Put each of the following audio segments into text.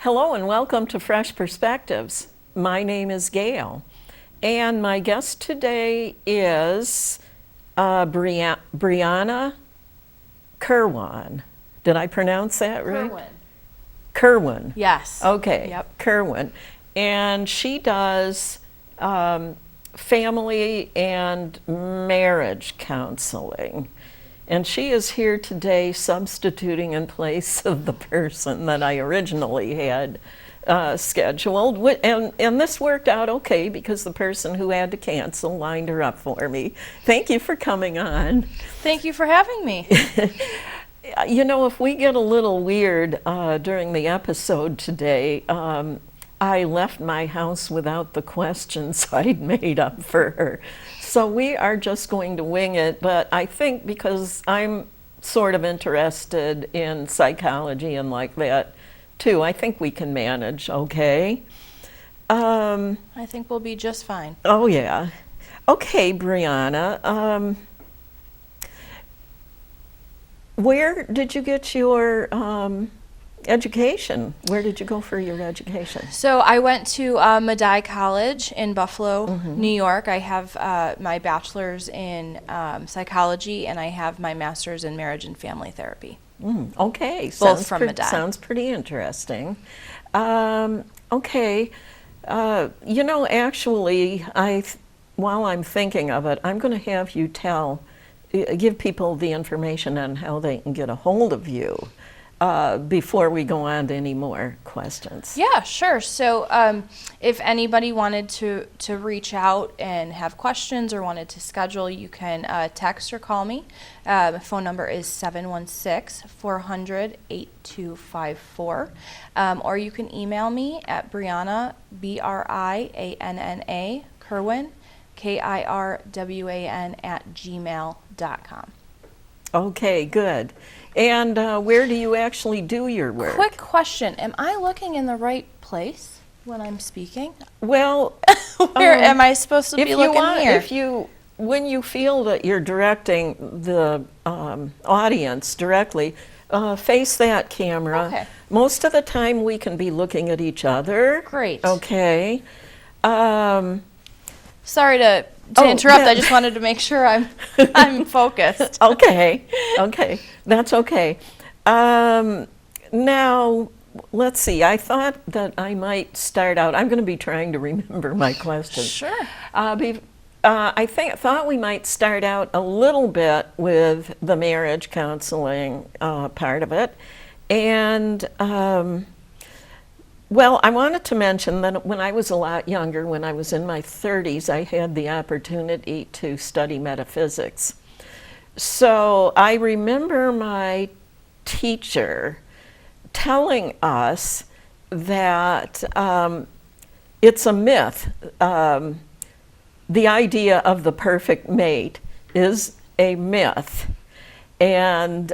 Hello and welcome to Fresh Perspectives. My name is Gail, and my guest today is Brianna Kirwan. Did I pronounce that right? Kirwan. Yes. Okay. Yep. Kirwan. And she does family and marriage counseling. And she is here today substituting in place of the person that I originally had scheduled. And this worked out okay because the person who had to cancel lined her up for me. Thank you for coming on. Thank you for having me. You know, if we get a little weird during the episode today, I left my house without the questions I'd made up for her. So we are just going to wing it, but I think because I'm sort of interested in psychology and like that too, I think we can manage, okay? I think we'll be just fine. Oh yeah. Okay, Brianna, where did you get your education? Where did you go for your education? So I went to Medaille College in Buffalo, New York. I have my bachelor's in psychology, and I have my master's in marriage and family therapy. Okay, Both from Medaille. Sounds pretty interesting. Okay, you know, actually, while I'm thinking of it, I'm going to have you give people the information on how they can get a hold of you. Before we go on to any more questions. Yeah, sure. So if anybody wanted to reach out and have questions or wanted to schedule, you can text or call me. My phone number is 716-400-8254. Or you can email me at Brianna, Brianna, Kirwan, Kirwan @gmail.com. Okay, good. And where do you actually do your work? Quick question. Am I looking in the right place when I'm speaking? Well, Where am I supposed to be looking here? When you feel that you're directing the audience directly, face that camera. Okay. Most of the time we can be looking at each other. Great. Okay. Sorry to interrupt. Yeah. I just wanted to make sure I'm focused. Okay, that's okay. Now, let's see. I thought that I might start out. I'm going to be trying to remember my questions. Sure. I thought we might start out a little bit with the marriage counseling part of it, and. Well, I wanted to mention that when I was a lot younger, when I was in my 30s, I had the opportunity to study metaphysics. So I remember my teacher telling us that it's a myth. The idea of the perfect mate is a myth. And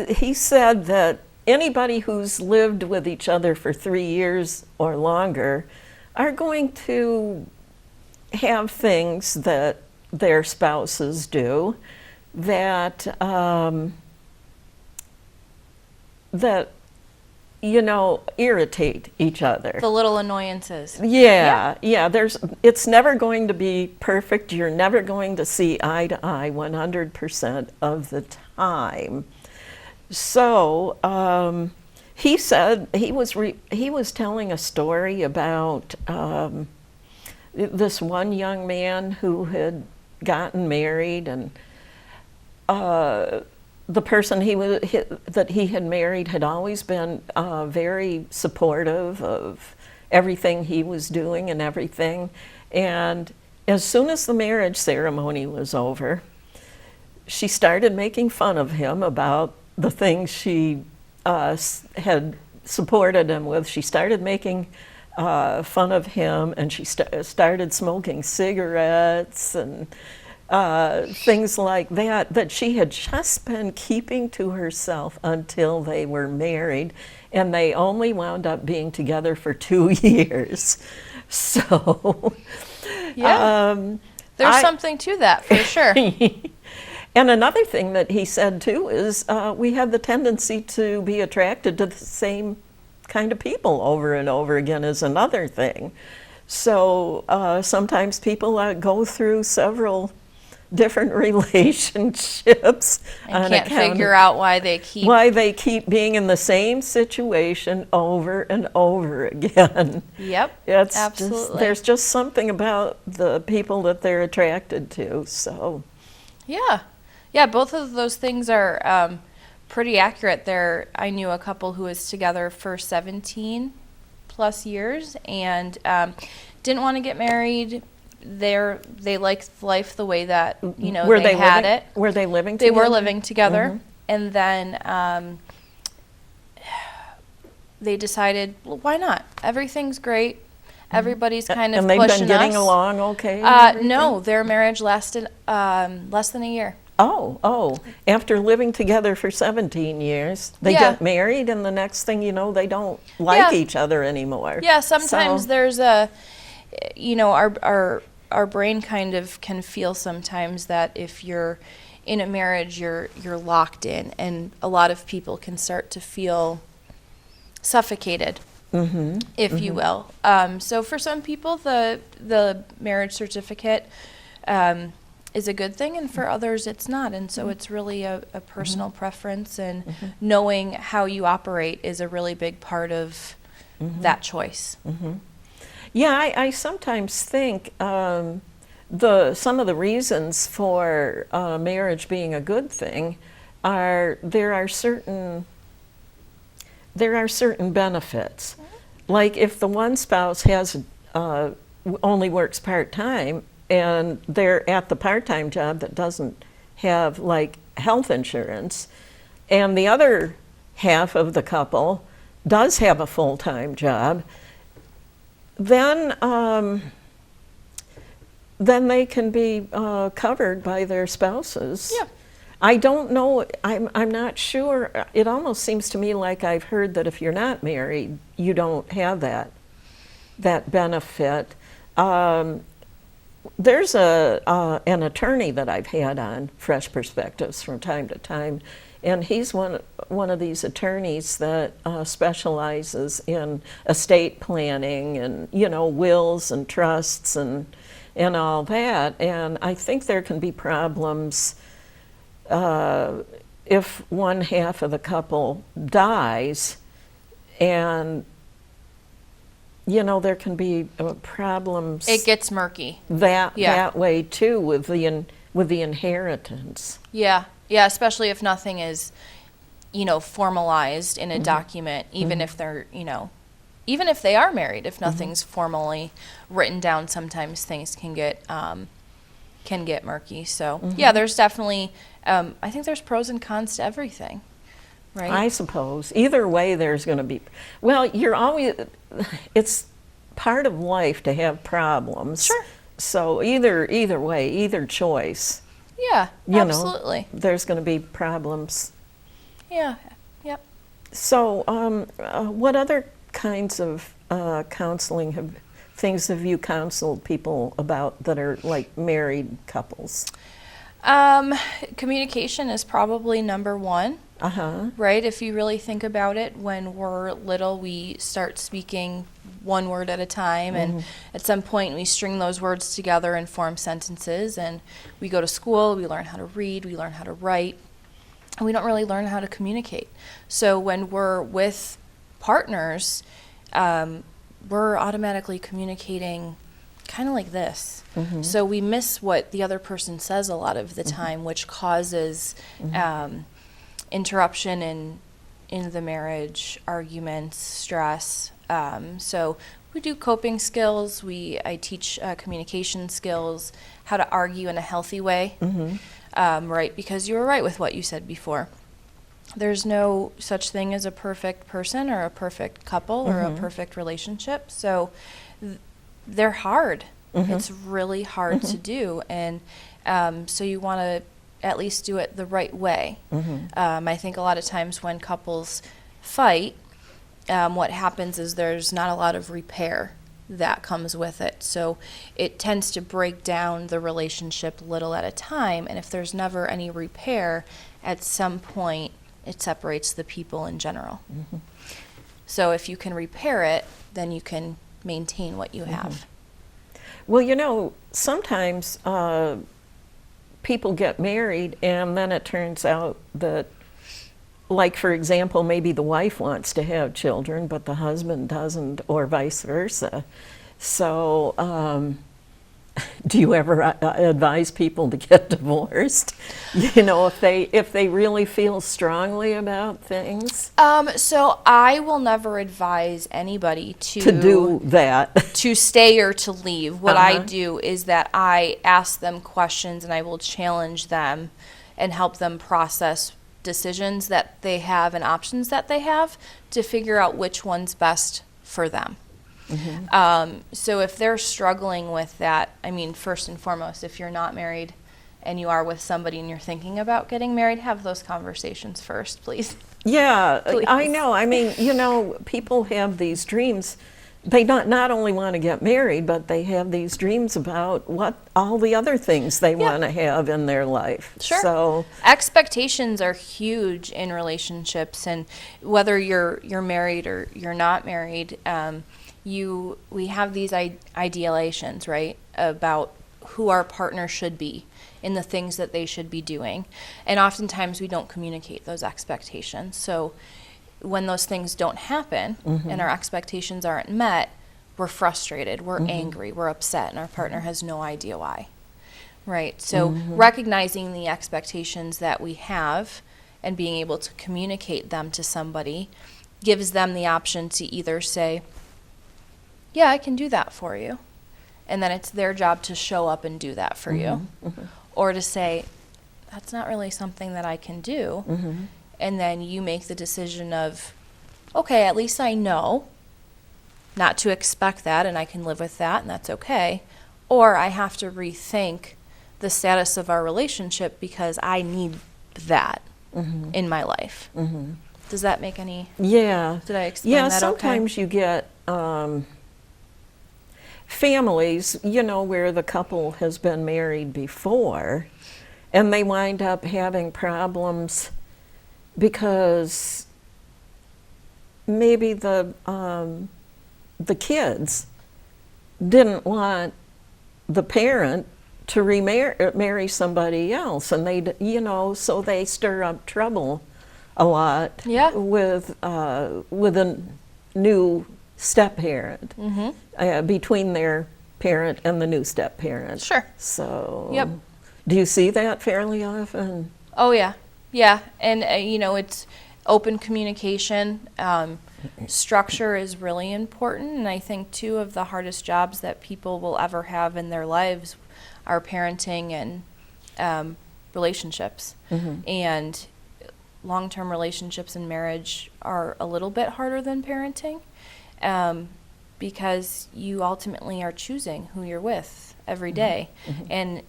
he said that anybody who's lived with each other for 3 years or longer are going to have things that their spouses do that irritate each other. The little annoyances. Yeah. It's never going to be perfect. You're never going to see eye to eye 100% of the time. So he said he was telling a story about this one young man who had gotten married, and the person that he had married had always been very supportive of everything he was doing and everything. And as soon as the marriage ceremony was over, she started making fun of him about the things she had supported him with. She started making fun of him, and she started smoking cigarettes and things like that she had just been keeping to herself until they were married, and they only wound up being together for 2 years. So there's something to that for sure. And another thing that he said too is we have the tendency to be attracted to the same kind of people over and over again is another thing. So sometimes people go through several different relationships And can't figure out why they keep being in the same situation over and over again. Yep, It's absolutely. there's just something about the people that they're attracted to. So Yeah, both of those things are pretty accurate. I knew a couple who was together for 17 plus years and didn't want to get married. They liked life the way that they had it. Were they living They together? were living together, and then they decided, well, why not? Everything's great. Everybody's kind of and they've pushing been getting us. along okay? and No, their marriage lasted less than a year. Oh, after living together for 17 years, they Yeah. get married, and the next thing you know, they don't like Yeah. each other anymore. Yeah, sometimes So- there's our brain kind of can feel sometimes that if you're in a marriage, you're locked in, and a lot of people can start to feel suffocated, if you will. So for some people, the marriage certificate is a good thing, and for others, it's not. And so it's really a personal preference, and knowing how you operate is a really big part of that choice. Yeah, I sometimes think some of the reasons for marriage being a good thing are there are certain benefits. Like if the one spouse has only works part-time and they're at the part-time job that doesn't have like health insurance, and the other half of the couple does have a full-time job, then they can be covered by their spouses. Yeah. I don't know. I'm not sure. It almost seems to me like I've heard that if you're not married, you don't have that benefit. There's an attorney that I've had on Fresh Perspectives from time to time, and he's one of these attorneys that specializes in estate planning and wills and trusts and all that. And I think there can be problems if one half of the couple dies, and there can be problems. It gets murky. that way too with the inheritance. Yeah, especially if nothing is, formalized in a document, even if they're, even if they are married, if nothing's formally written down, sometimes things can get murky. So yeah, there's definitely, I think there's pros and cons to everything, right? I suppose either way there's going to be, it's part of life to have problems. Sure. So either way, either choice, Yeah, absolutely. there's going to be problems. Yeah, yep. So what other kinds of counseling things have you counseled people about that are like married couples? Communication is probably number one. Right? If you really think about it, when we're little, we start speaking one word at a time, and at some point we string those words together and form sentences, and we go to school, we learn how to read, we learn how to write, and we don't really learn how to communicate. So when we're with partners, we're automatically communicating kind of like this. So we miss what the other person says a lot of the time, which causes interruption in the marriage, arguments, stress. So we do coping skills. I teach communication skills, how to argue in a healthy way, right? Because you were right with what you said before. There's no such thing as a perfect person or a perfect couple or a perfect relationship. So they're hard. It's really hard to do. And so you want to at least do it the right way. I think a lot of times when couples fight, what happens is there's not a lot of repair that comes with it. So it tends to break down the relationship little at a time. And if there's never any repair, at some point it separates the people in general. Mm-hmm. So if you can repair it, then you can maintain what you have. Well, sometimes people get married and then it turns out that, like, for example, maybe the wife wants to have children, but the husband doesn't, or vice versa. So, do you ever advise people to get divorced? If they really feel strongly about things? So I will never advise anybody To do that. to stay or to leave. What I do is that I ask them questions and I will challenge them and help them process decisions that they have and options that they have to figure out which one's best for them. So if they're struggling with that, I mean, first and foremost, if you're not married and you are with somebody and you're thinking about getting married, have those conversations first, please. Yeah, Please. I know. I mean, people have these dreams. They not only want to get married, but they have these dreams about what all the other things they want to have in their life. Sure. So Expectations are huge in relationships, and whether you're married or you're not married, we have these idealizations, right, about who our partner should be and the things that they should be doing. And oftentimes we don't communicate those expectations. So when those things don't happen and our expectations aren't met, we're frustrated, we're angry, we're upset, and our partner has no idea why. Right? So recognizing the expectations that we have and being able to communicate them to somebody gives them the option to either say, yeah, I can do that for you. And then it's their job to show up and do that for you. Or to say, that's not really something that I can do. And then you make the decision of, okay, at least I know not to expect that and I can live with that and that's okay. Or I have to rethink the status of our relationship because I need that in my life. Does that make any? yeah, Did I explain yeah. that Sometimes okay? you get families, where the couple has been married before, and they wind up having problems because maybe the kids didn't want the parent to marry somebody else, and so they stir up trouble a lot with a new step-parent between their parent and the new step-parent. Sure. So, do you see that fairly often? Oh, yeah. Yeah. And, it's open communication. Structure is really important. And I think two of the hardest jobs that people will ever have in their lives are parenting and relationships. And long-term relationships and marriage are a little bit harder than parenting. Because you ultimately are choosing who you're with every day. And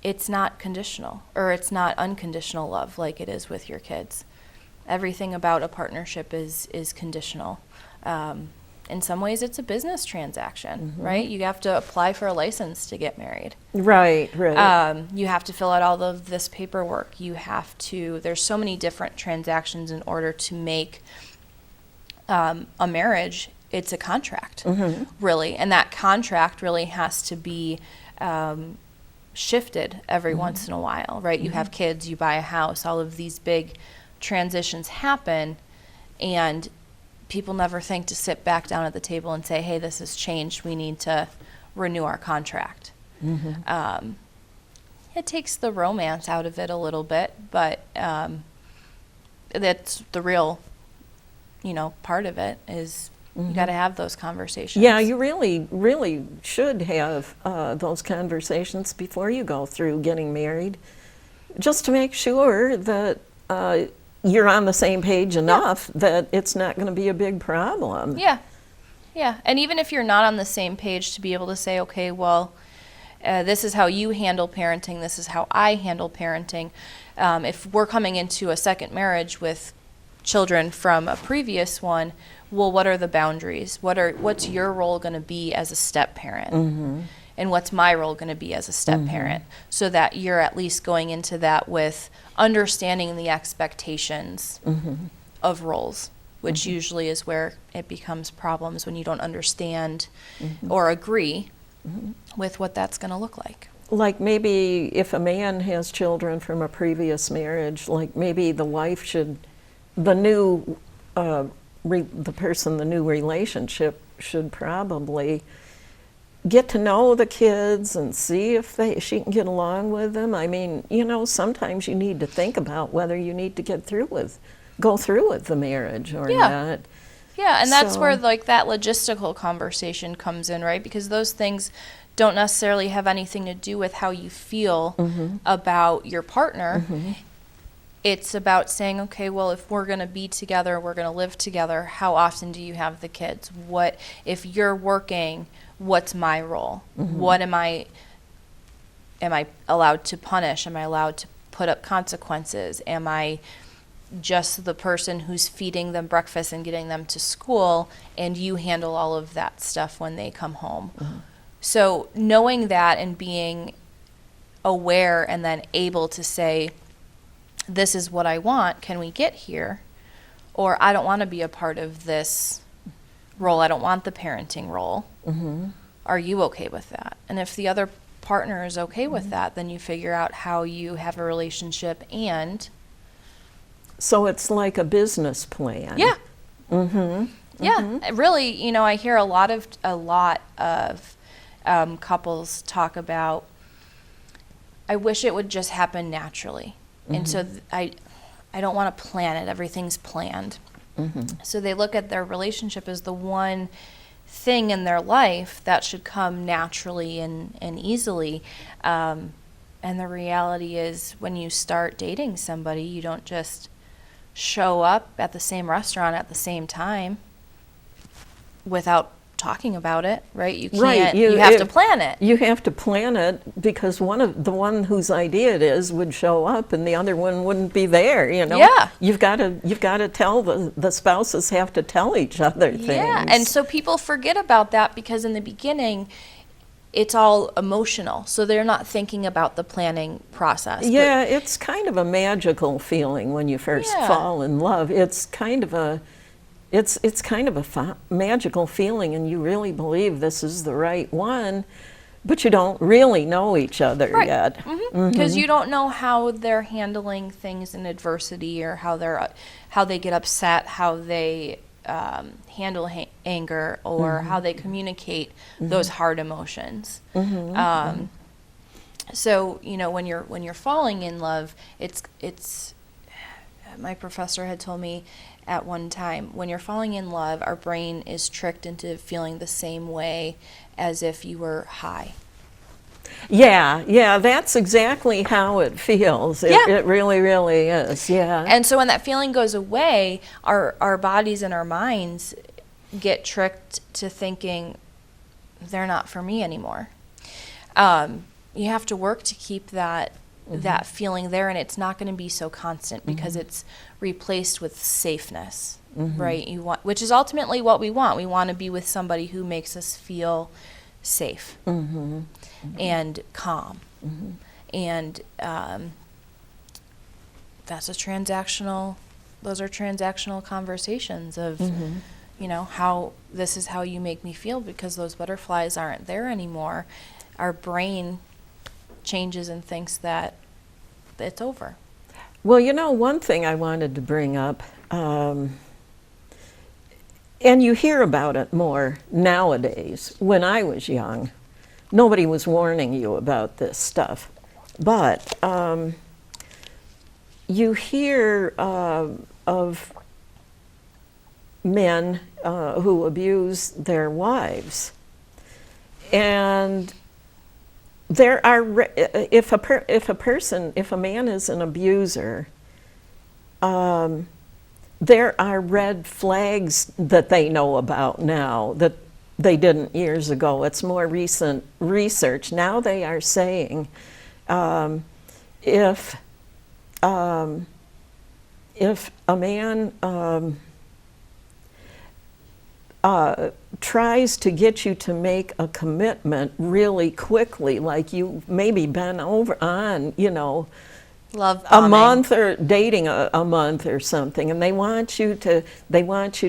it's not conditional, or it's not unconditional love like it is with your kids. Everything about a partnership is conditional. In some ways, it's a business transaction, right? You have to apply for a license to get married. Right. You have to fill out all of this paperwork. There's so many different transactions in order to make a marriage. It's a contract, really. And that contract really has to be shifted every once in a while, right? You have kids, you buy a house, all of these big transitions happen, and people never think to sit back down at the table and say, hey, this has changed, we need to renew our contract. It takes the romance out of it a little bit, but that's the real, part of it is you got to have those conversations. Yeah, you really, really should have those conversations before you go through getting married, just to make sure that you're on the same page enough that it's not going to be a big problem. Yeah. And even if you're not on the same page, to be able to say, okay, well, this is how you handle parenting, this is how I handle parenting. If we're coming into a second marriage with children from a previous one, well, what are the boundaries? What's your role going to be as a step parent? And what's my role going to be as a step parent? So that you're at least going into that with understanding the expectations of roles, which usually is where it becomes problems, when you don't understand or agree with what that's going to look like. Like maybe if a man has children from a previous marriage, like maybe the wife should, the new the new relationship should probably get to know the kids and see if she can get along with them. I mean, you know, sometimes you need to think about whether you need to go through with the marriage or not. Yeah, and that's where like that logistical conversation comes in, right? Because those things don't necessarily have anything to do with how you feel about your partner. It's about saying, okay, well, if we're going to be together, we're going to live together, how often do you have the kids? What, if you're working, what's my role? What am I allowed to punish? Am I allowed to put up consequences? Am I just the person who's feeding them breakfast and getting them to school, and you handle all of that stuff when they come home? So knowing that and being aware and then able to say, this is what I want, can we get here? Or I don't want to be a part of this role, I don't want the parenting role. Are you okay with that? And if the other partner is okay with that, then you figure out how you have a relationship. And so it's like a business plan. Yeah. Yeah, really, you know, I hear a lot of couples talk about, I wish it would just happen naturally. And so I don't want to plan it. Everything's planned. So they look at their relationship as the one thing in their life that should come naturally and easily. And the reality is, when you start dating somebody, you don't just show up at the same restaurant at the same time without talking about it, right? You can't. Right. You have to plan it. You have to plan it, because the one whose idea it is would show up, and the other one wouldn't be there. You know. Yeah. You've got to tell the spouses have to tell each other things. Yeah, and so people forget about that, because in the beginning, it's all emotional. So they're not thinking about the planning process. Yeah, it's kind of a magical feeling when you first fall in love. It's kind of a magical feeling, and you really believe this is the right one, but you don't really know each other yet. Because you don't know how they're handling things in adversity, or how they get upset, how they handle anger, or how they communicate those hard emotions. So, you know, when you're falling in love, it's my professor had told me at one time, when you're falling in love, our brain is tricked into feeling the same way as if you were high. Yeah, that's exactly how it feels. It really, really is, yeah. And so when that feeling goes away, our bodies and our minds get tricked to thinking, they're not for me anymore. You have to work to keep that feeling there, and it's not going to be so constant, because it's replaced with safeness, right? Which is ultimately what we want. We want to be with somebody who makes us feel safe and calm, and those are transactional conversations of, you know, how this is how you make me feel, because those butterflies aren't there anymore. Our brain changes and thinks that it's over. Well, you know, one thing I wanted to bring up, and you hear about it more nowadays. When I was young, nobody was warning you about this stuff. But you hear of men who abuse their wives. And there are, if a man is an abuser, there are red flags that they know about now that they didn't years ago. It's more recent research. Now they are saying if if a man tries to get you to make a commitment really quickly, like you've maybe been over on, Love a bombing. month or dating a month or something, and they want you to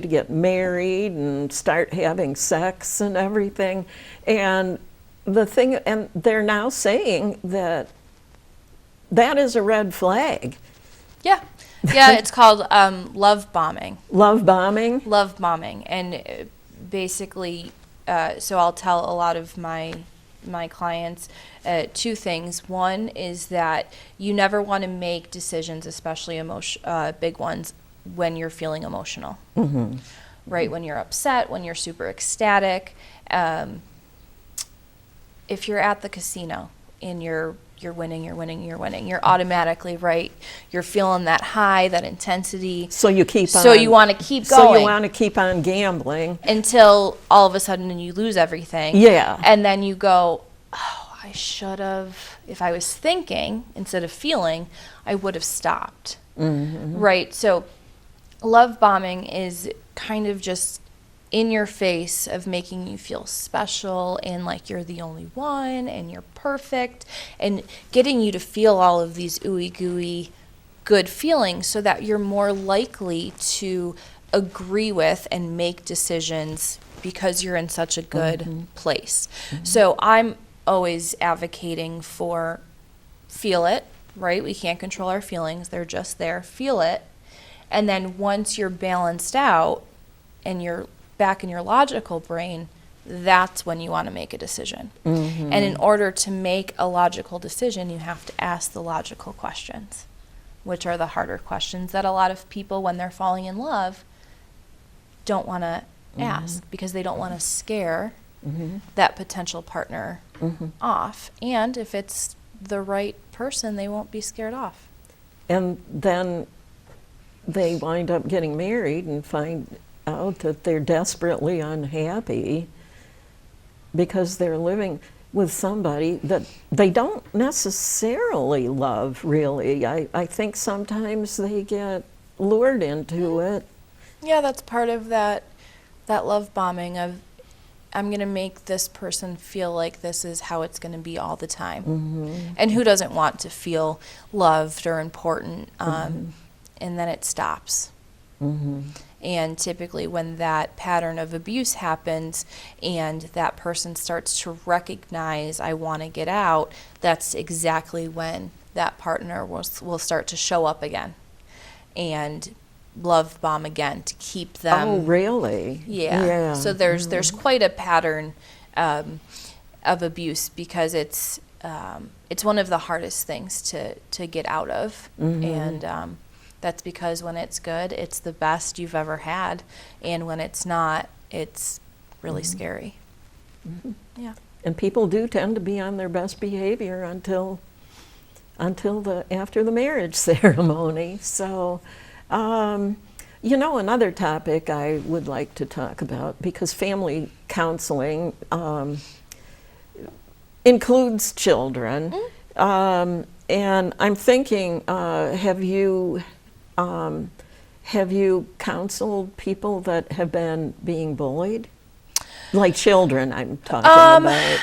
get married and start having sex and everything, and they're now saying that is a red flag. Yeah. Yeah, it's called love bombing. Love bombing. Love bombing. And basically, so I'll tell a lot of my clients two things. One is that you never want to make decisions, especially big ones, when you're feeling emotional. Mm-hmm. Right? When you're upset, when you're super ecstatic. If you're at the casino and you're winning, you're automatically, right? You're feeling that high, that intensity. So you keep on. So you want to keep going. So you want to keep on gambling. Until all of a sudden you lose everything. Yeah. And then you go, oh, I should have, if I was thinking instead of feeling, I would have stopped. Mm-hmm. Right? So love bombing is kind of just in your face of making you feel special and like you're the only one and you're perfect, and getting you to feel all of these ooey gooey good feelings so that you're more likely to agree with and make decisions because you're in such a good place. Mm-hmm. So I'm always advocating for feel it, right? We can't control our feelings. They're just there. Feel it. And then once you're balanced out and you're back in your logical brain, that's when you want to make a decision. Mm-hmm. And in order to make a logical decision, you have to ask the logical questions, which are the harder questions that a lot of people, when they're falling in love, don't want to ask because they don't want to scare that potential partner off. And if it's the right person, they won't be scared off. And then they wind up getting married and find out that they're desperately unhappy because they're living with somebody that they don't necessarily love, really. I think sometimes they get lured into it. Yeah, that's part of that love bombing of, I'm going to make this person feel like this is how it's going to be all the time. Mm-hmm. And who doesn't want to feel loved or important? And then it stops. Mm-hmm. And typically when that pattern of abuse happens and that person starts to recognize, I want to get out, that's exactly when that partner will start to show up again and love bomb again to keep them. Oh, really? Yeah. So there's quite a pattern of abuse because it's one of the hardest things to get out of. And that's because when it's good, it's the best you've ever had. And when it's not, it's really scary. Mm-hmm. Yeah. And people do tend to be on their best behavior until after the marriage ceremony. So, another topic I would like to talk about, because family counseling includes children. And I'm thinking, have you counseled people that have been being bullied? Like children, I'm talking about.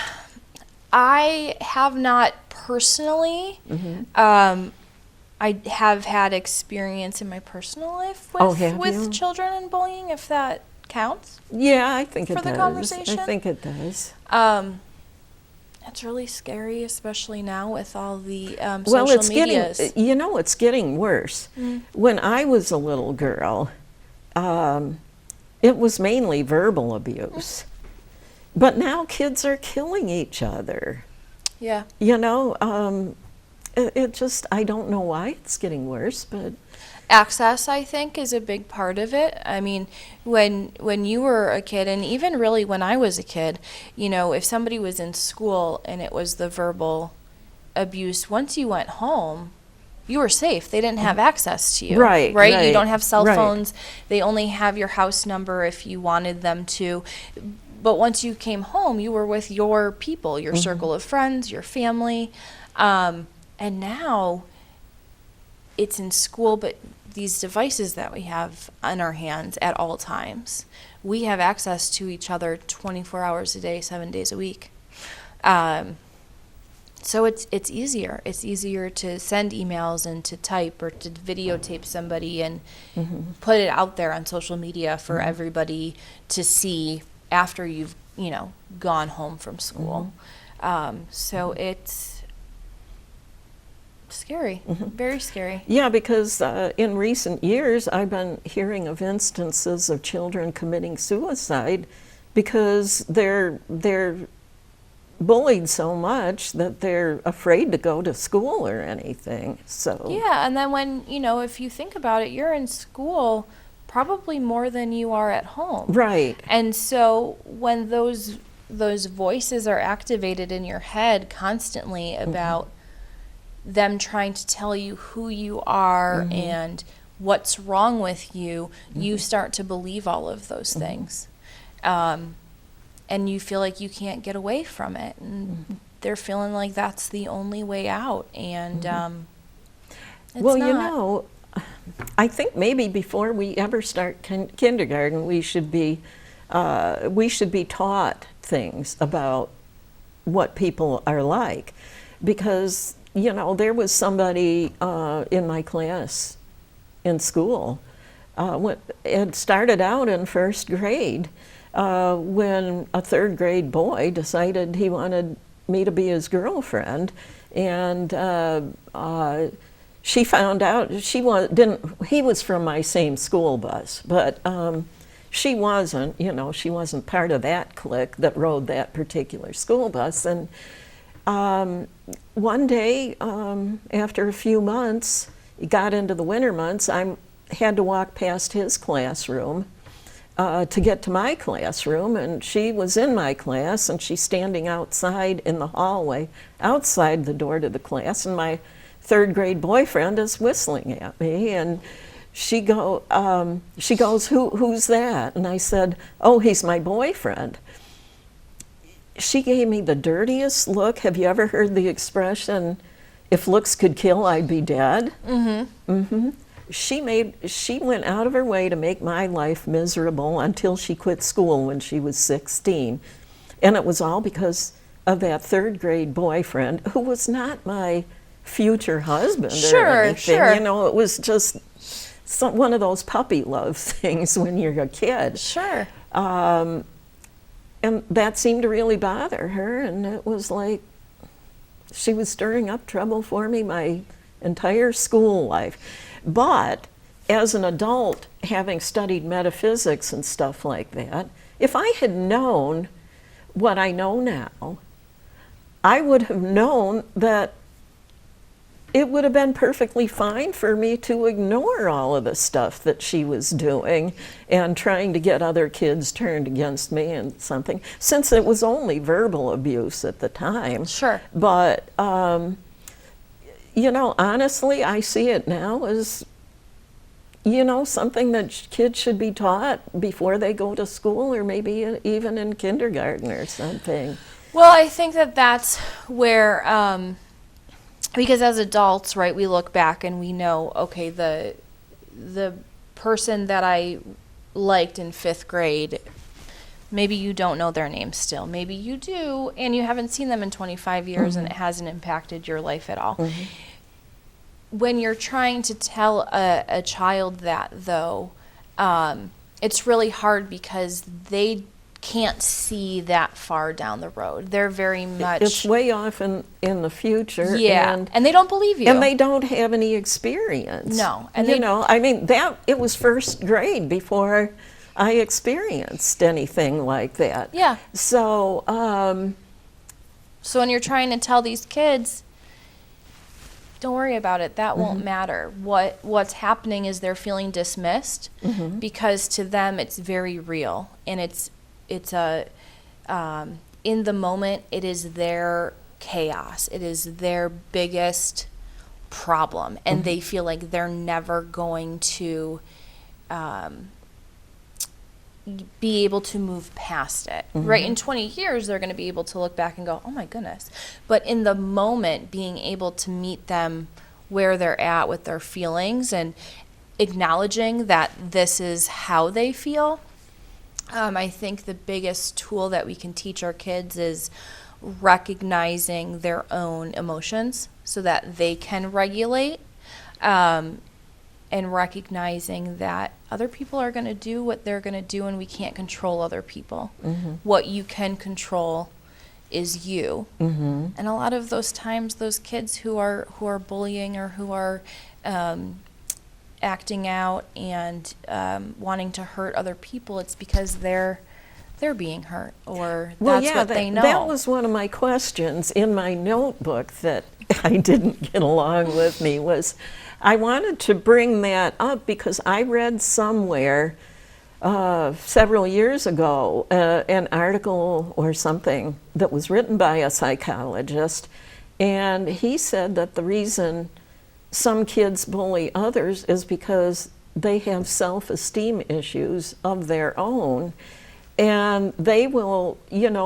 I have not personally. I have had experience in my personal life with children and bullying, if that counts. Yeah, I think it does. For the conversation? I think it does. It's really scary, especially now with all the well, social medias. It's getting worse. When I was a little girl, it was mainly verbal abuse. But now kids are killing each other. Yeah. It just, I don't know why it's getting worse, but... Access, I think, is a big part of it. I mean, when you were a kid, and even really when I was a kid, if somebody was in school and it was the verbal abuse, once you went home, you were safe. They didn't have access to you. Right? You don't have cell phones. They only have your house number if you wanted them to. But once you came home, you were with your people, your circle of friends, your family. And now it's in school, but these devices that we have in our hands at all times. We have access to each other 24 hours a day, 7 days a week. So it's easier. It's easier to send emails and to type or to videotape somebody and put it out there on social media for everybody to see after you've, gone home from school. So it's scary, very scary. Yeah, because in recent years, I've been hearing of instances of children committing suicide because they're bullied so much that they're afraid to go to school or anything. So Yeah, and then when, if you think about it, you're in school probably more than you are at home. Right. And so when those voices are activated in your head constantly about them trying to tell you who you are and what's wrong with you, you start to believe all of those things. And you feel like you can't get away from it. And they're feeling like that's the only way out. And it's well, not. I think maybe before we ever start kindergarten, we should be taught things about what people are like, because there was somebody in my class in school. It started out in first grade when a third grade boy decided he wanted me to be his girlfriend, and she found out he was from my same school bus, but she wasn't, she wasn't part of that clique that rode that particular school bus. And one day, after a few months, it got into the winter months, I had to walk past his classroom to get to my classroom, and she was in my class, and she's standing outside in the hallway, outside the door to the class, and my third grade boyfriend is whistling at me, and she goes, who's that? And I said, oh, he's my boyfriend. She gave me the dirtiest look. Have you ever heard the expression, if looks could kill, I'd be dead? She went out of her way to make my life miserable until she quit school when she was 16. And it was all because of that third grade boyfriend, who was not my future husband or anything. Sure. It was just one of those puppy love things when you're a kid. Sure. And that seemed to really bother her, and it was like she was stirring up trouble for me my entire school life. But as an adult, having studied metaphysics and stuff like that, if I had known what I know now, I would have known that it would have been perfectly fine for me to ignore all of the stuff that she was doing and trying to get other kids turned against me and something, since it was only verbal abuse at the time. Sure. But, honestly, I see it now as, something that kids should be taught before they go to school, or maybe even in kindergarten or something. Well, I think that's where, because as adults, right, we look back and we know, okay, the person that I liked in 5th grade, maybe you don't know their name still. Maybe you do, and you haven't seen them in 25 years and it hasn't impacted your life at all. When you're trying to tell a child that, though, it's really hard because they can't see that far down the road. They're very much... It's way off in the future. Yeah, and they don't believe you. And they don't have any experience. No. And it was first grade before I experienced anything like that. Yeah. So... So when you're trying to tell these kids, don't worry about it, that won't matter. What's happening is they're feeling dismissed because to them it's very real, and it's in the moment, it is their chaos. It is their biggest problem, and they feel like they're never going to be able to move past it. Right? In 20 years, they're going to be able to look back and go, oh my goodness. But in the moment, being able to meet them where they're at with their feelings, and acknowledging that this is how they feel. I think the biggest tool that we can teach our kids is recognizing their own emotions so that they can regulate, and recognizing that other people are going to do what they're going to do, and we can't control other people. What you can control is you. And a lot of those times, those kids who are bullying or who are acting out and wanting to hurt other people, it's because they're being hurt, or that's what they know. That was one of my questions in my notebook that I didn't get along with me, was I wanted to bring that up because I read somewhere several years ago an article or something that was written by a psychologist, and he said that the reason some kids bully others is because they have self-esteem issues of their own, and they will,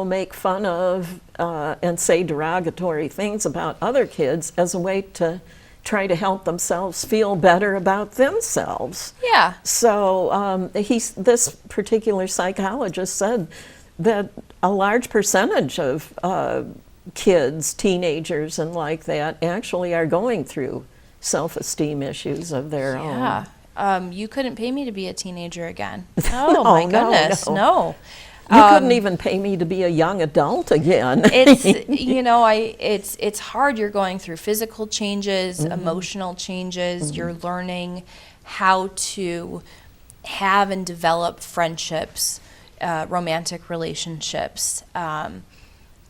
make fun of and say derogatory things about other kids as a way to try to help themselves feel better about themselves. Yeah. So this particular psychologist said that a large percentage of kids, teenagers and like that, actually are going through self-esteem issues of their own. Yeah. You couldn't pay me to be a teenager again. Oh, my goodness, no. You couldn't even pay me to be a young adult again. It's it's hard. You're going through physical changes, emotional changes. You're learning how to have and develop friendships, romantic relationships.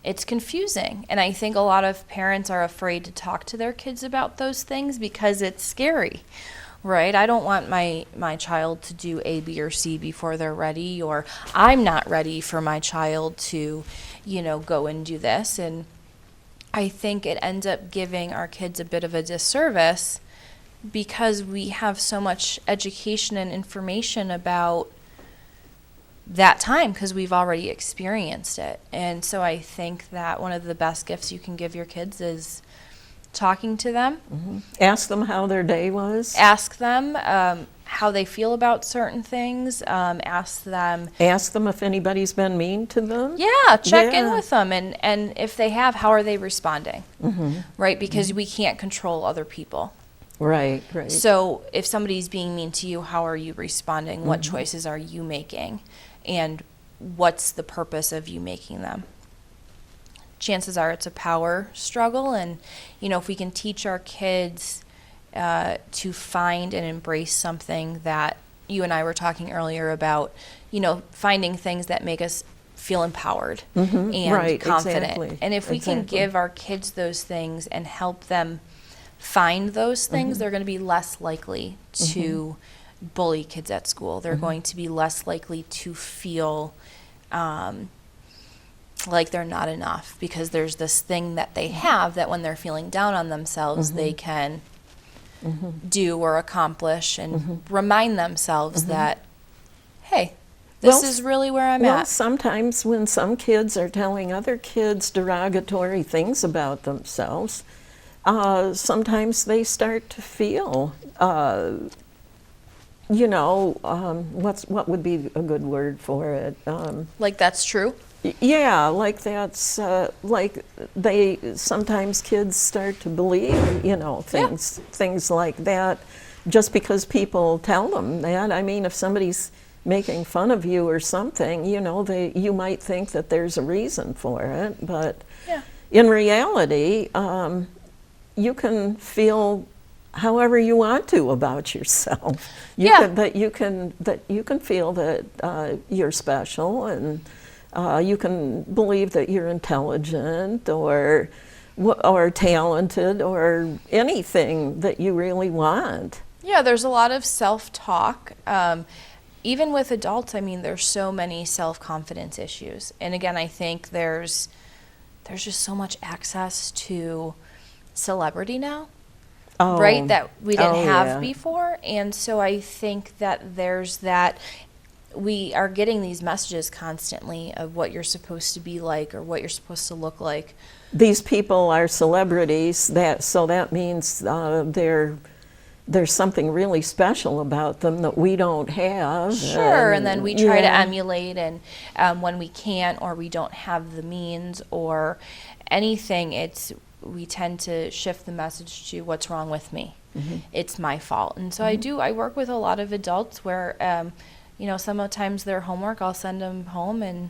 It's confusing, and I think a lot of parents are afraid to talk to their kids about those things because it's scary. Right? I don't want my child to do A, B, or C before they're ready, or I'm not ready for my child to, go and do this. And I think it ends up giving our kids a bit of a disservice because we have so much education and information about that time because we've already experienced it. And so I think that one of the best gifts you can give your kids is talking to them. Ask them how their day was. Ask them how they feel about certain things. Ask them if anybody's been mean to them. Yeah, check in with them, and if they have, how are they responding? Right, because we can't control other people. Right. So if somebody's being mean to you, how are you responding? What choices are you making? And what's the purpose of you making them? Chances are it's a power struggle, and if we can teach our kids to find and embrace something that you and I were talking earlier about, finding things that make us feel empowered and confident. Exactly. And if we can give our kids those things and help them find those things, they're going to be less likely to bully kids at school. They're going to be less likely to feel like they're not enough, because there's this thing that they have that when they're feeling down on themselves, they can do or accomplish and remind themselves that, hey, this is really where I'm at. Sometimes when some kids are telling other kids derogatory things about themselves, sometimes they start to feel, what would be a good word for it? Like that's true? Yeah, like that's sometimes kids start to believe, things like that, just because people tell them that. I mean, if somebody's making fun of you or something, you might think that there's a reason for it, but in reality, you can feel however you want to about yourself. You can feel that you're special, and you can believe that you're intelligent or talented or anything that you really want. Yeah, there's a lot of self-talk. Even with adults, there's so many self-confidence issues. And again, I think there's just so much access to celebrity now, right, that we didn't have before. And so I think that there's that. We are getting these messages constantly of what you're supposed to be like or what you're supposed to look like. These people are celebrities, so that means they're there's something really special about them that we don't have. Sure, and then we try to yeah. emulate, and when we can't or we don't have the means or anything, we tend to shift the message to what's wrong with me. It's my fault. And so I work with a lot of adults where, sometimes their homework, I'll send them home and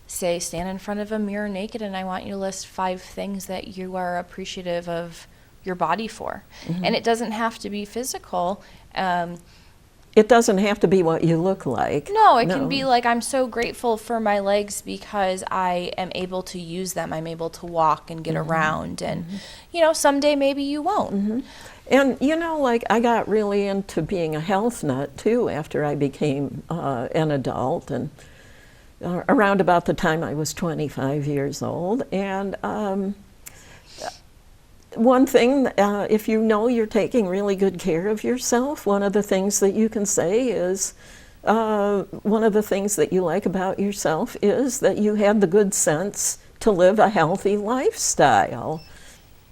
say, stand in front of a mirror naked, and I want you to list 5 things that you are appreciative of your body for. And it doesn't have to be physical. It doesn't have to be what you look like. No, it can be like, I'm so grateful for my legs because I am able to use them. I'm able to walk and get around. And, someday maybe you won't. And, I got really into being a health nut, too, after I became an adult, and around about the time I was 25 years old. And one thing, if you know you're taking really good care of yourself, one of the things that you can say is, one of the things that you like about yourself is that you had the good sense to live a healthy lifestyle.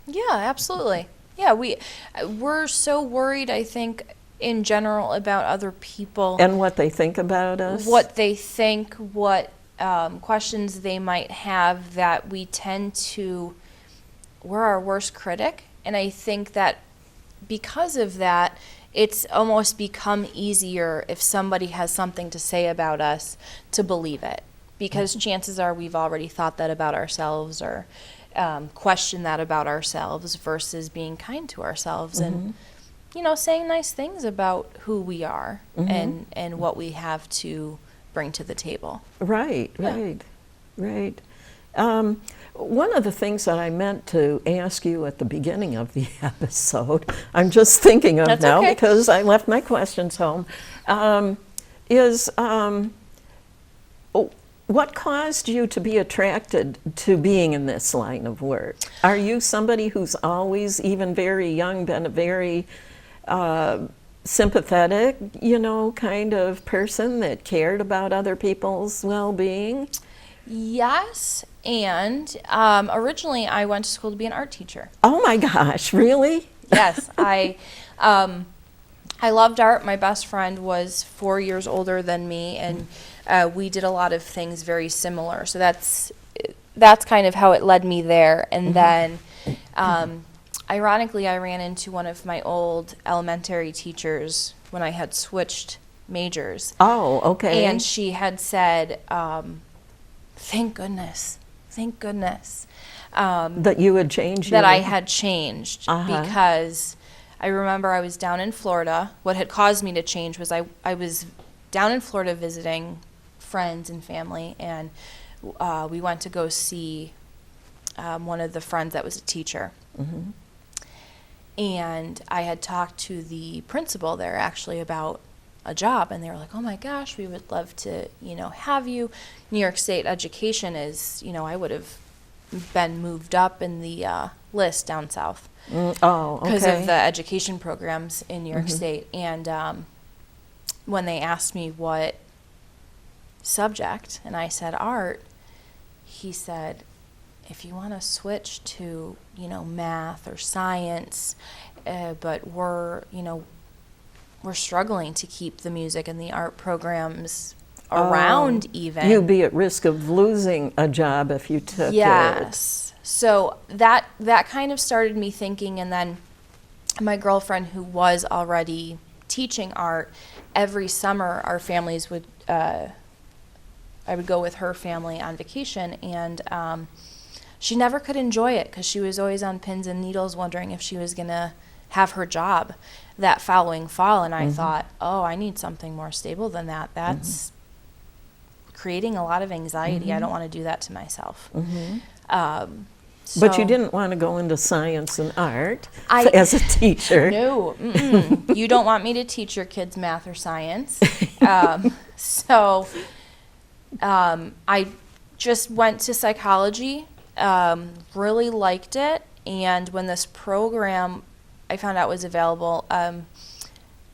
Yeah, absolutely. Yeah, we're so worried, I think, in general about other people. And what they think about us. What they think, what questions they might have, that we tend to, we're our worst critic. And I think that because of that, it's almost become easier if somebody has something to say about us to believe it. Because chances are we've already thought that about ourselves, or question that about ourselves, versus being kind to ourselves and, saying nice things about who we are and what we have to bring to the table. Right. One of the things that I meant to ask you at the beginning of the episode, I'm just thinking of That's now okay. because I left my questions home, is what caused you to be attracted to being in this line of work? Are you somebody who's always, even very young, been a very sympathetic, kind of person that cared about other people's well-being? Yes, and originally I went to school to be an art teacher. Oh my gosh, really? Yes, I loved art. My best friend was 4 years older than me, and we did a lot of things very similar. So that's kind of how it led me there. And then, ironically, I ran into one of my old elementary teachers when I had switched majors. Oh, okay. And she had said, thank goodness. That you had changed. That I had changed, because I remember I was down in Florida. What had caused me to change was I was down in Florida visiting friends and family, and we went to go see one of the friends that was a teacher. And I had talked to the principal there actually about a job, and they were like, oh my gosh, we would love to, have you. New York State education is, I would have been moved up in the list down south. Because of the education programs in New York State. And when they asked me what subject, and I said art, he said, if you want to switch to, math or science, but we're struggling to keep the music and the art programs around even. You'd be at risk of losing a job if you took it. Yes. So that kind of started me thinking, and then my girlfriend, who was already teaching art, every summer our families would, I would go with her family on vacation, and she never could enjoy it because she was always on pins and needles wondering if she was going to have her job that following fall. And I thought, I need something more stable than that. That's creating a lot of anxiety. I don't want to do that to myself. But you didn't want to go into science and art as a teacher. No. You don't want me to teach your kids math or science. I just went to psychology, really liked it. And when this program I found out was available,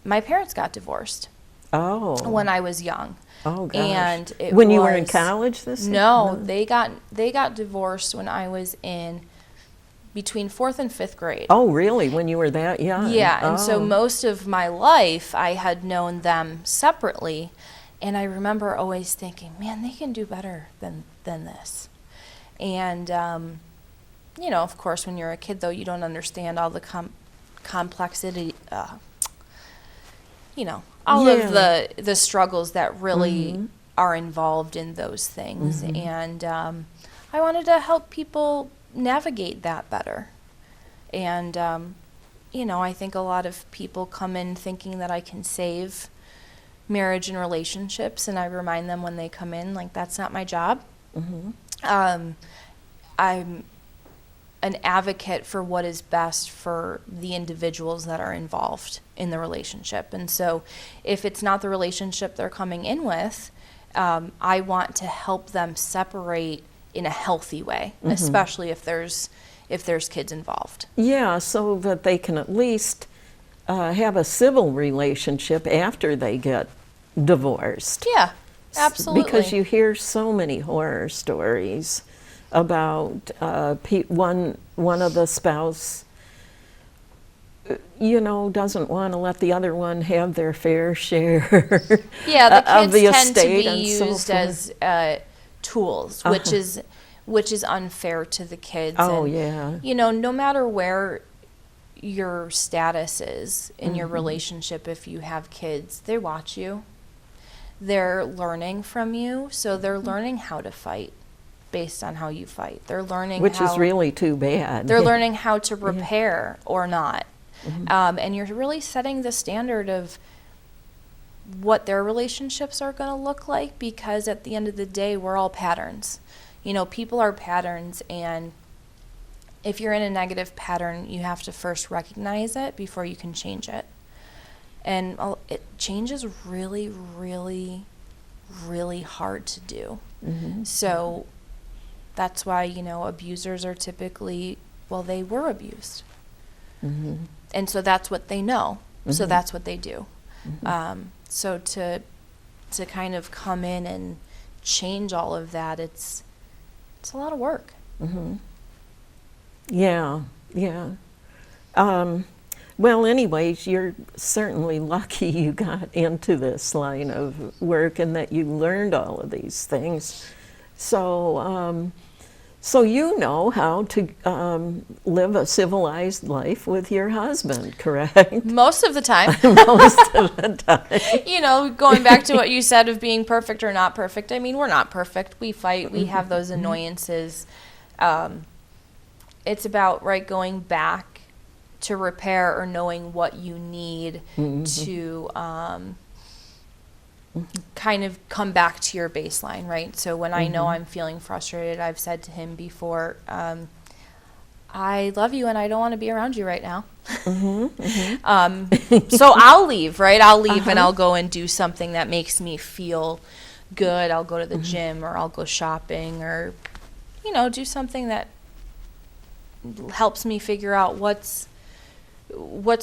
my parents got divorced when I was young. Oh gosh! And when you were in college, No, they got divorced when I was in between 4th and 5th grade. Oh, really? When you were that young? Yeah, and so Oh. most of my life I had known them separately, and I remember always thinking, man, they can do better than this. And you know, of course, when you're a kid, though, you don't understand all the complexity, you know, all of the struggles that really are involved in those things. And I wanted to help people navigate that better. And, you know, I think a lot of people come in thinking that I can save marriage and relationships, and I remind them when they come in, like, that's not my job. I'm an advocate for what is best for the individuals that are involved in the relationship. And so if it's not the relationship they're coming in with, I want to help them separate in a healthy way, especially if there's kids involved. Yeah, so that they can at least have a civil relationship after they get divorced. Yeah, absolutely. Because you hear so many horror stories about one of the spouse, you know, doesn't want to let the other one have their fair share. Yeah, the of kids the tend to estate be and so used forth. as tools, which is unfair to the kids. Oh, and, yeah. you know, no matter where your status is in your relationship, if you have kids, they watch you. They're learning from you, so they're learning how to fight based on how you fight. They're learning Which is really too bad. They're learning how to repair or not. And you're really setting the standard of what their relationships are going to look like, because at the end of the day, we're all patterns. You know, people are patterns, and if you're in a negative pattern, you have to first recognize it before you can change it. And change is really, really, really hard to do. So that's why, you know, abusers are typically, well, they were abused. And so that's what they know. So that's what they do. So to kind of come in and change all of that, it's a lot of work. Yeah, yeah. Well, anyways, you're certainly lucky you got into this line of work and that you learned all of these things. So, so you know how to live a civilized life with your husband, correct? Most of the time. Most of the time. You know, going back to what you said of being perfect or not perfect, I mean, we're not perfect. We fight. We have those annoyances. It's about, right, going back to repair or knowing what you need to kind of come back to your baseline, right? So when I know I'm feeling frustrated, I've said to him before, I love you and I don't want to be around you right now. So I'll leave, right? I'll leave and I'll go and do something that makes me feel good. I'll go to the gym, or I'll go shopping, or, you know, do something that helps me figure out what's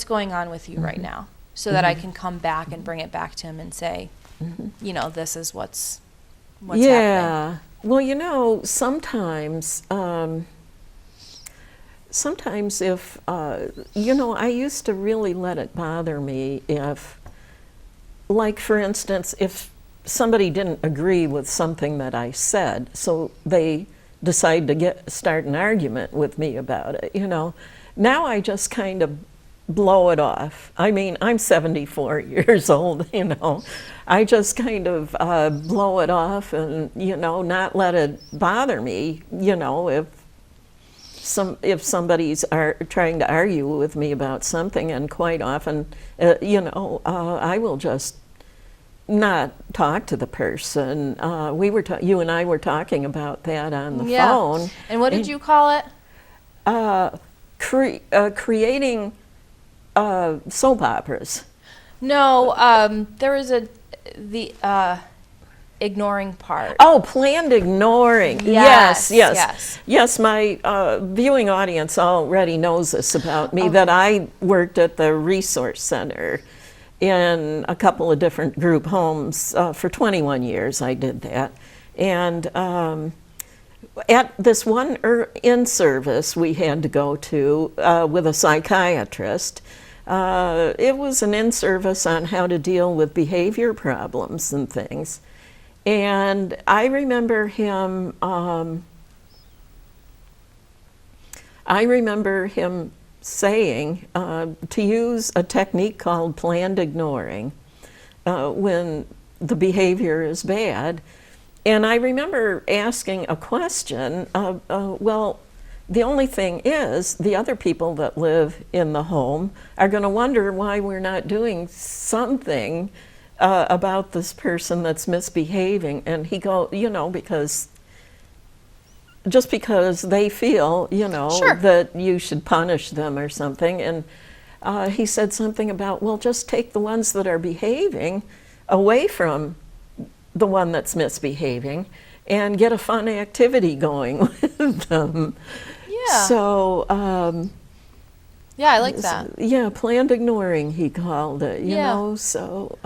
going on with you right now, so that I can come back and bring it back to him and say, you know, this is what's happening. Well, you know, sometimes if, you know, I used to really let it bother me if, like, for instance, if somebody didn't agree with something that I said, so they decide to start an argument with me about it, you know. Now I just kind of blow it off. I mean, I'm 74 years old, you know. I just kind of blow it off and, you know, not let it bother me, you know, if somebody's trying to argue with me about something, and quite often, you know, I will just not talk to the person. You and I were talking about that on the phone. And what did you call it? Creating soap operas. No, there was the ignoring part. Oh, planned ignoring. Yes. Yes, my viewing audience already knows this about me, that I worked at the resource center in a couple of different group homes for 21 years. I did that. And At this one in-service we had to go to with a psychiatrist, it was an in-service on how to deal with behavior problems and things. And I remember him saying to use a technique called planned ignoring when the behavior is bad. And I remember asking a question, well, the only thing is the other people that live in the home are going to wonder why we're not doing something about this person that's misbehaving. And he because just because they feel, Sure. that you should punish them or something. And he said something about, well, just take the ones that are behaving away from the one that's misbehaving and get a fun activity going with them. Yeah. So, Yeah, I like that. yeah, planned ignoring, he called it, you Yeah. know, so.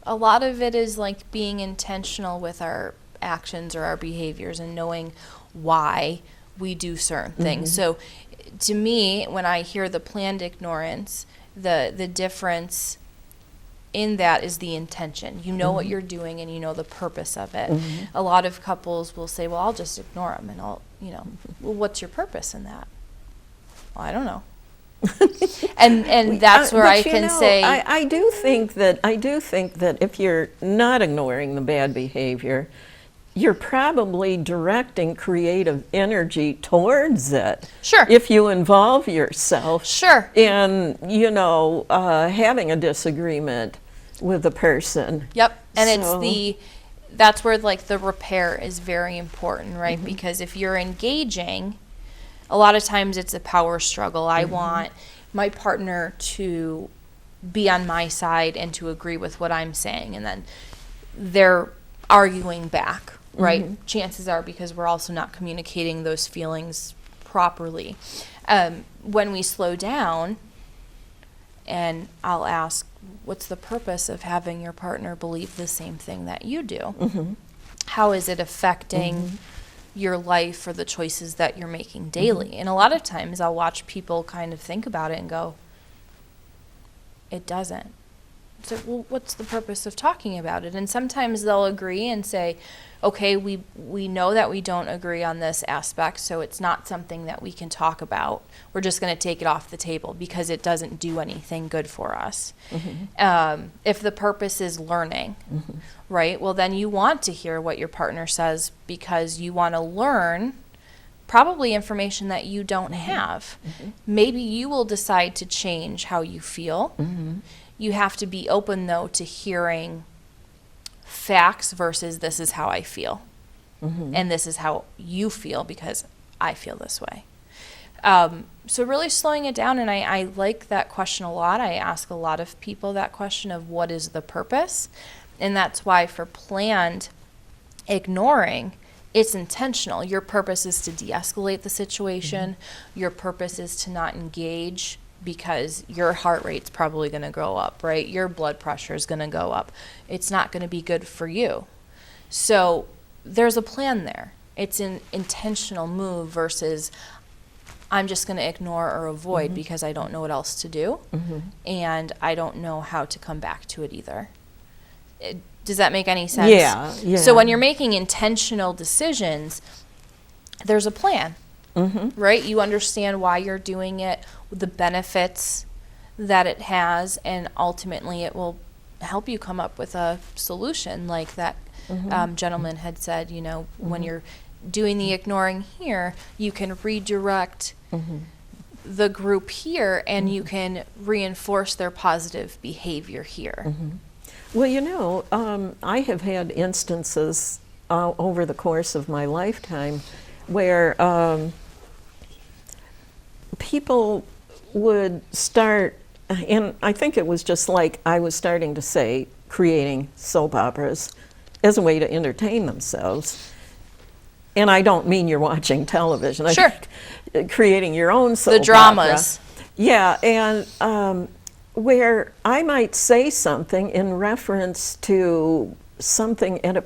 A lot of it is like being intentional with our actions or our behaviors and knowing why we do certain things. So to me, when I hear the planned ignorance, the difference in that is the intention. You know what you're doing and you know the purpose of it. A lot of couples will say, well, I'll just ignore them and I'll, well, what's your purpose in that? Well, I don't know. and that's where But I you can know, say, I do think that if you're not ignoring the bad behavior, you're probably directing creative energy towards it. Sure. If you involve yourself Sure. in, having a disagreement with a person. Yep. And So- that's where like the repair is very important, right? Because if you're engaging, a lot of times it's a power struggle. I want my partner to be on my side and to agree with what I'm saying. And then they're arguing back, right? Chances are because we're also not communicating those feelings properly. When we slow down, and I'll ask, what's the purpose of having your partner believe the same thing that you do? How is it affecting your life or the choices that you're making daily? And a lot of times I'll watch people kind of think about it and go, it doesn't. So, well, what's the purpose of talking about it? And sometimes they'll agree and say, okay, we know that we don't agree on this aspect, so it's not something that we can talk about. We're just going to take it off the table because it doesn't do anything good for us. If the purpose is learning, right, well, then you want to hear what your partner says because you want to learn probably information that you don't have. Maybe you will decide to change how you feel. You have to be open, though, to hearing facts versus this is how I feel. And this is how you feel because I feel this way. So really slowing it down, and I like that question a lot. I ask a lot of people that question of what is the purpose? And that's why for planned ignoring, it's intentional. Your purpose is to de-escalate the situation. Your purpose is to not engage because your heart rate's probably going to go up, right? Your blood pressure is going to go up. It's not going to be good for you. So there's a plan there. It's an intentional move versus I'm just going to ignore or avoid because I don't know what else to do, and I don't know how to come back to it either. Does that make any sense? Yeah. So when you're making intentional decisions, there's a plan. Right? You understand why you're doing it, the benefits that it has, and ultimately it will help you come up with a solution like that gentleman had said, when you're doing the ignoring here, you can redirect the group here and you can reinforce their positive behavior here. Well, I have had instances over the course of my lifetime where people would start, and I think it was just like I was starting to say, creating soap operas as a way to entertain themselves. And I don't mean you're watching television. Sure. Creating your own soap The dramas. opera. Yeah, and where I might say something in reference to something at a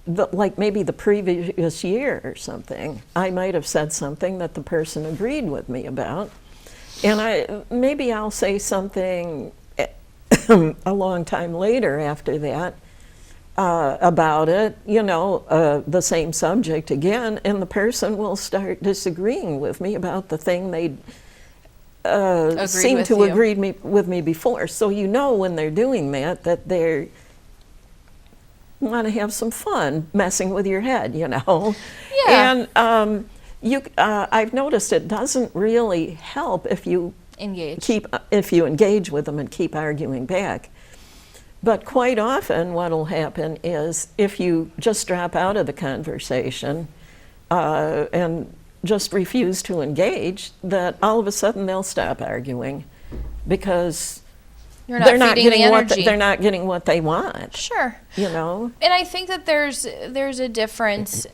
like maybe the previous year or something, I might have said something that the person agreed with me about. And maybe I'll say something a long time later after that about it, the same subject again, and the person will start disagreeing with me about the thing they seemed to agree with me before. So when they're doing that they want to have some fun messing with your head, Yeah. And I've noticed it doesn't really help if you engage with them and keep arguing back. But quite often what will happen is if you just drop out of the conversation and just refuse to engage, that all of a sudden they'll stop arguing because they're not getting what they want. Sure. And I think that there's a difference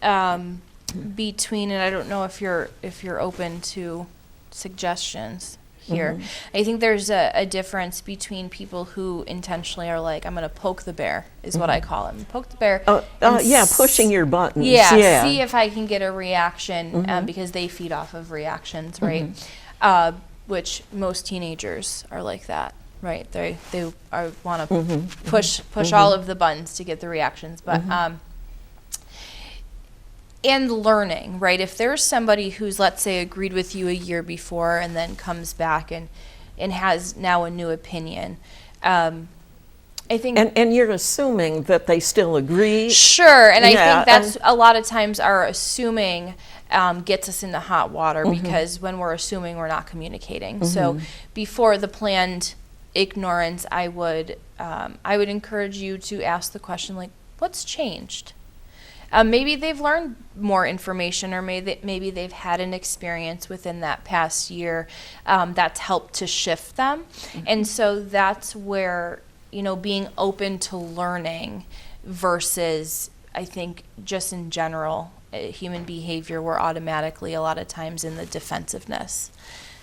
between, and I don't know if you're open to suggestions here. Mm-hmm. I think there's a difference between people who intentionally are like, I'm going to poke the bear, is what I call it. Poke the bear. Pushing your buttons. Yeah, see if I can get a reaction, because they feed off of reactions, right? Which most teenagers are like that, right? They want to push all of the buttons to get the reactions, but and learning, right? If there's somebody who's, let's say, agreed with you a year before and then comes back and has now a new opinion, I think... And you're assuming that they still agree? Sure, and I think that's a lot of times our assuming gets us into hot water because when we're assuming, we're not communicating. So before the planned ignorance, I would encourage you to ask the question, like, what's changed? Maybe they've learned more information, or maybe they've had an experience within that past year that's helped to shift them. And so that's where, being open to learning versus, I think, just in general, human behavior, we're automatically a lot of times in the defensiveness.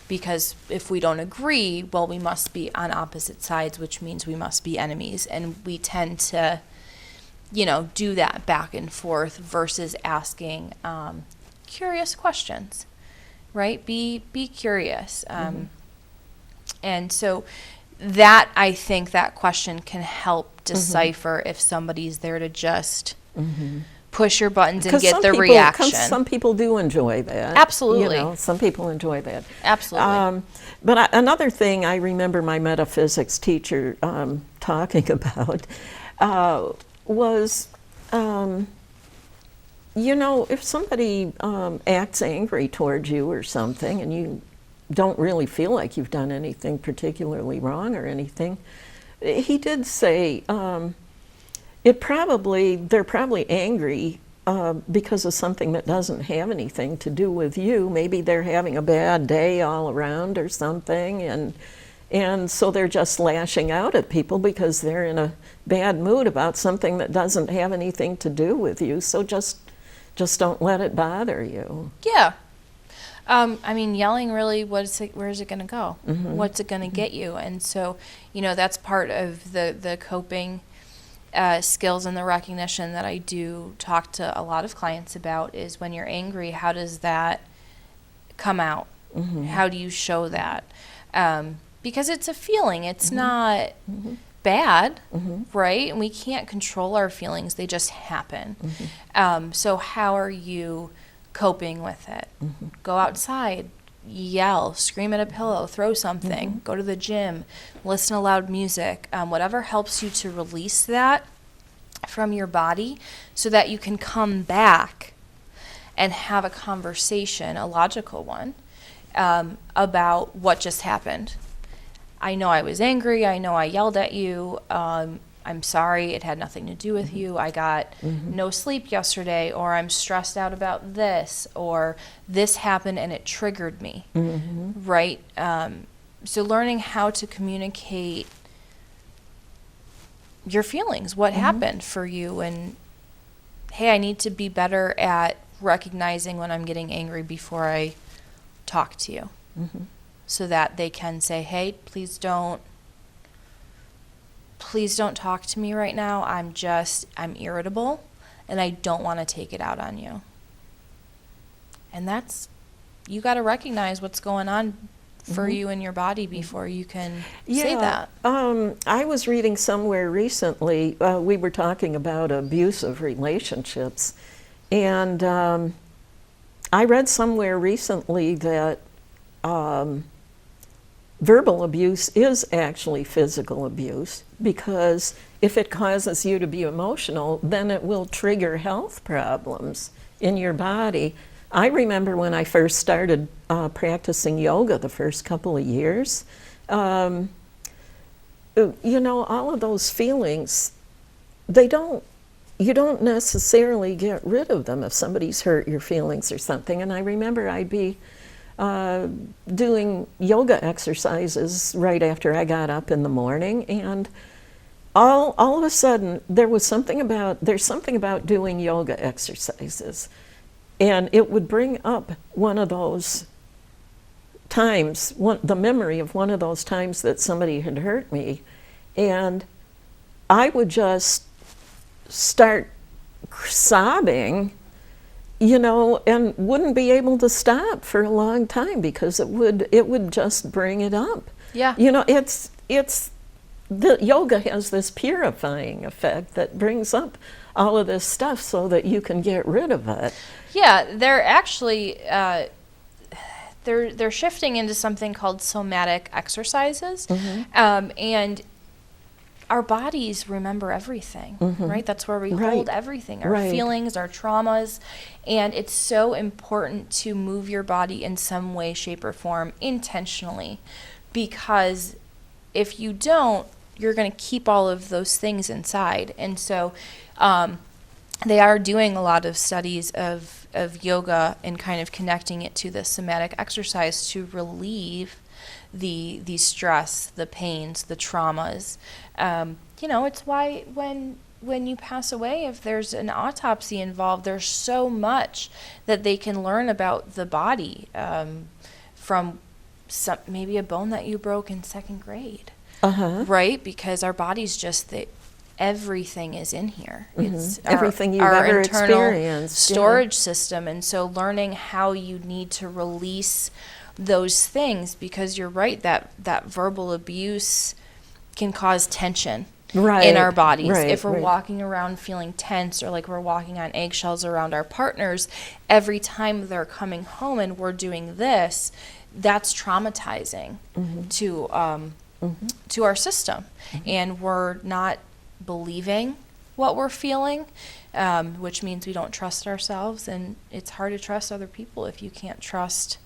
Because if we don't agree, well, we must be on opposite sides, which means we must be enemies. And we tend to do that back and forth versus asking curious questions, right? Be curious. And so that, I think that question can help decipher if somebody's there to just push your buttons and get the reaction. Some people do enjoy that. Absolutely. Some people enjoy that. Absolutely. But another thing I remember my metaphysics teacher talking about was, if somebody acts angry towards you or something and you don't really feel like you've done anything particularly wrong or anything, he did say they're probably angry because of something that doesn't have anything to do with you. Maybe they're having a bad day all around or something, and so they're just lashing out at people because they're in a bad mood about something that doesn't have anything to do with you. So just don't let it bother you. Yeah. Yelling really, where is it going to go? What's it going to get you? And so, that's part of the coping skills and the recognition that I do talk to a lot of clients about is when you're angry, how does that come out? How do you show that? Because it's a feeling. It's not bad, right? And we can't control our feelings. They just happen. So how are you coping with it? Go outside, yell, scream at a pillow, throw something, go to the gym, listen to loud music, whatever helps you to release that from your body so that you can come back and have a conversation, a logical one, about what just happened. I know I was angry. I know I yelled at you. I'm sorry. It had nothing to do with you. I got no sleep yesterday, or I'm stressed out about this, or this happened and it triggered me, right? So learning how to communicate your feelings, what happened for you, and hey, I need to be better at recognizing when I'm getting angry before I talk to you. So that they can say, hey, please don't talk to me right now. I'm irritable and I don't want to take it out on you. And you got to recognize what's going on for you in your body before you can say that. I was reading somewhere recently, we were talking about abusive relationships, and I read somewhere recently that verbal abuse is actually physical abuse, because if it causes you to be emotional, then it will trigger health problems in your body. I remember when I first started practicing yoga the first couple of years, all of those feelings, you don't necessarily get rid of them if somebody's hurt your feelings or something. And I remember I'd be doing yoga exercises right after I got up in the morning, and all of a sudden there's something about doing yoga exercises, and it would bring up one of those times, the memory of one of those times that somebody had hurt me, and I would just start sobbing, and wouldn't be able to stop for a long time because it would just bring it up. Yeah. The yoga has this purifying effect that brings up all of this stuff so that you can get rid of it. Yeah, they're actually they're shifting into something called somatic exercises, and our bodies remember everything, right? That's where we hold everything, our feelings, our traumas, and it's so important to move your body in some way, shape, or form intentionally, because if you don't, you're going to keep all of those things inside. And so they are doing a lot of studies of yoga and kind of connecting it to the somatic exercise to relieve the stress, the pains, the traumas. It's why when you pass away, if there's an autopsy involved, there's so much that they can learn about the body, from maybe a bone that you broke in second grade, right? Because our body's just everything is in here. It's everything you've our ever internal experienced, storage system, and so learning how you need to release those things, because you're right, that verbal abuse can cause tension in our bodies. If we're walking around feeling tense, or like we're walking on eggshells around our partners, every time they're coming home and we're doing this, that's traumatizing to our system, and we're not believing what we're feeling, which means we don't trust ourselves, and it's hard to trust other people if you can't trust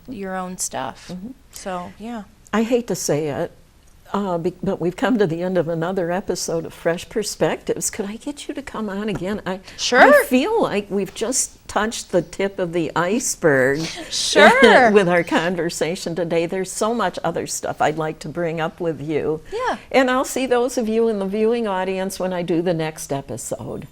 your own stuff. So, yeah. I hate to say it, but we've come to the end of another episode of Fresh Perspectives. Could I get you to come on again? Sure. I feel like we've just touched the tip of the iceberg Sure. with our conversation today. There's so much other stuff I'd like to bring up with you. Yeah. And I'll see those of you in the viewing audience when I do the next episode.